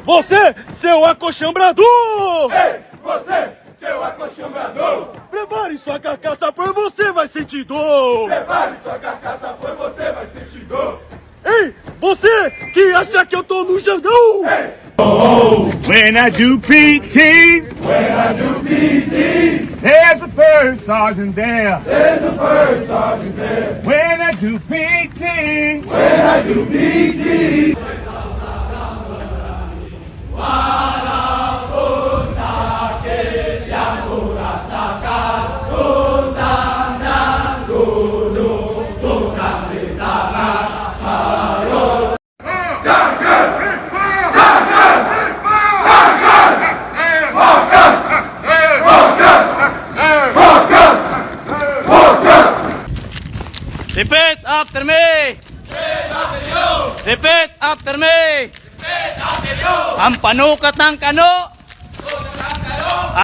Você, seu acochambrador! Ei, você, seu acochambrador! Prepare sua carcaça, pois você vai sentir dor! Prepare sua carcaça, pois você vai sentir dor! Ei, você que acha que eu tô no Jandão! Ei! When I do PT, there's a first sergeant there. When I do PT, Repeat after me. Repeat after me. Ang panukat ng kano